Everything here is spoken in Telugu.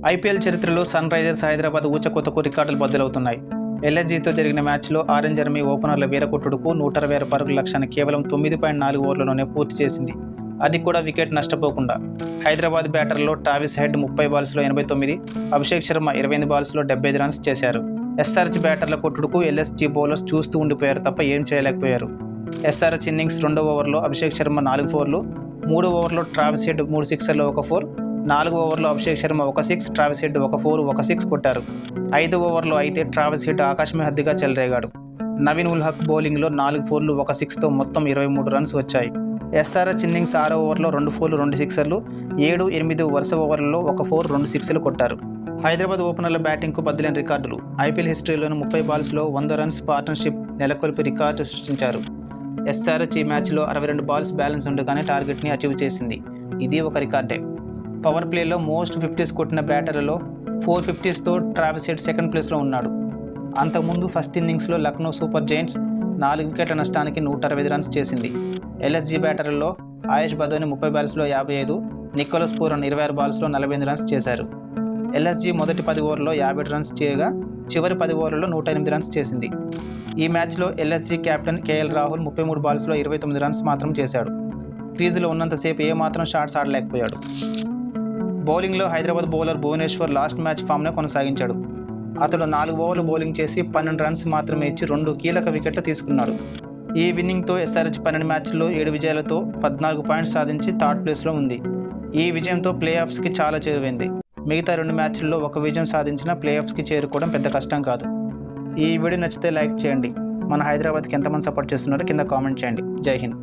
ఐపీఎల్ చరిత్రలో సన్ రైజర్స్ హైదరాబాద్ ఊచకోతకు రికార్డులు బద్దలవుతున్నాయి. ఎల్ఎస్జీతో జరిగిన మ్యాచ్లో ఆరెంజ్ ఆర్మీ ఓపెనర్ల వీరకొట్టుడుకు 126 పరుగుల లక్ష్యాన్ని కేవలం 9.4 ఓవర్లలోనే పూర్తి చేసింది. అది కూడా వికెట్ నష్టపోకుండా. హైదరాబాద్ బ్యాటర్లో ట్రావిస్ హెడ్ 30 బాల్స్లో 89, అభిషేక్ శర్మ 28 బాల్స్లో 75 రన్స్ చేశారు. ఎస్ఆర్హెచ్ బ్యాటర్ల కొట్టుడుకు ఎల్ఎస్జీ బౌలర్స్ చూస్తూ ఉండిపోయారు తప్ప ఏం చేయలేకపోయారు. ఎస్ఆర్హెచ్ ఇన్నింగ్స్ 2వ ఓవర్లో అభిషేక్ శర్మ 4 ఫోర్లు, 3వ ఓవర్లో ట్రావిస్ హెడ్ 3 సిక్సర్లు 1 ఫోర్, 4వ ఓవర్లో Abhishek Sharma 1 six, Travis head 1 four 1 six కొట్టారు. 5వ ఓవర్లో అయితే ట్రావిస్ హెడ్ ఆకాశమే హద్దుగా చెలరేగాడు. నవీన్ ఉల్ హక్ బౌలింగ్లో 4 ఫోర్లు 1 సిక్స్తో మొత్తం 23 రన్స్ వచ్చాయి. ఎస్ఆర్హెచ్ ఇన్నింగ్స్ 6వ ఓవర్లో 2 ఫోర్లు 2 సిక్సర్లు, 7, 8 వరుస ఓవర్లలో 1 ఫోర్ 2 సిక్స్లు కొట్టారు. హైదరాబాద్ ఓపెనర్ల బ్యాటింగ్కు బద్దలైన రికార్డులు. ఐపీఎల్ హిస్టరీలోని 30 బాల్స్లో 100 రన్స్ పార్ట్నర్షిప్ నెలకొల్పి రికార్డు సృష్టించారు. ఎస్ఆర్హెచ్ ఈ మ్యాచ్లో 62 బాల్స్ బ్యాలెన్స్ ఉండగానే టార్గెట్ని అచీవ్ చేసింది. ఇది ఒక రికార్డే. పవర్ ప్లేలో మోస్ట్ 50s కొట్టిన బ్యాటర్లలో 450స్తో ట్రావిస్ హెడ్ సెకండ్ ప్లేస్లో ఉన్నాడు. అంతకుముందు ఫస్ట్ ఇన్నింగ్స్లో లక్నో సూపర్ జైంట్స్ 4 వికెట్ల నష్టానికి 165 రన్స్ చేసింది. ఎల్ఎస్జీ బ్యాటర్లలో ఆయుష్ బదోని 30 బాల్స్లో 55, నికోలస్ పూరన్ 26 బాల్స్లో 48 రన్స్ చేశారు. ఎల్ఎస్జీ మొదటి 10 ఓవర్లలో 57 రన్స్ చేయగా చివరి 10 ఓవర్లలో 108 రన్స్ చేసింది. ఈ మ్యాచ్లో ఎల్ఎస్జీ కెప్టెన్ కేఎల్ రాహుల్ 33 బాల్స్లో 29 రన్స్ మాత్రం చేశాడు. క్రీజులో ఉన్నంతసేపు ఏమాత్రం షాట్స్ ఆడలేకపోయాడు. బౌలింగ్లో Hyderabad bowler Bhuvneshwar last match ఫామ్నే కొనసాగించాడు. అతడు 4 ఓవర్లు బౌలింగ్ చేసి 12 రన్స్ మాత్రమే ఇచ్చి 2 కీలక వికెట్లు తీసుకున్నాడు. ఈ విన్నింగ్తో ఎస్ఆర్హెచ్ 12 మ్యాచ్ల్లో 7 విజయాలతో 14 పాయింట్స్ సాధించి థర్డ్ ప్లేస్లో ఉంది. ఈ విజయంతో ప్లే ఆఫ్స్కి చాలా చేరువైంది. మిగతా 2 మ్యాచ్ల్లో 1 విజయం సాధించిన ప్లే ఆఫ్స్కి చేరుకోవడం పెద్ద కష్టం కాదు. ఈ వీడియో నచ్చితే లైక్ చేయండి. మన హైదరాబాద్కి ఎంతమంది సపోర్ట్ చేస్తున్నారో కింద కామెంట్ చేయండి. జై హింద్.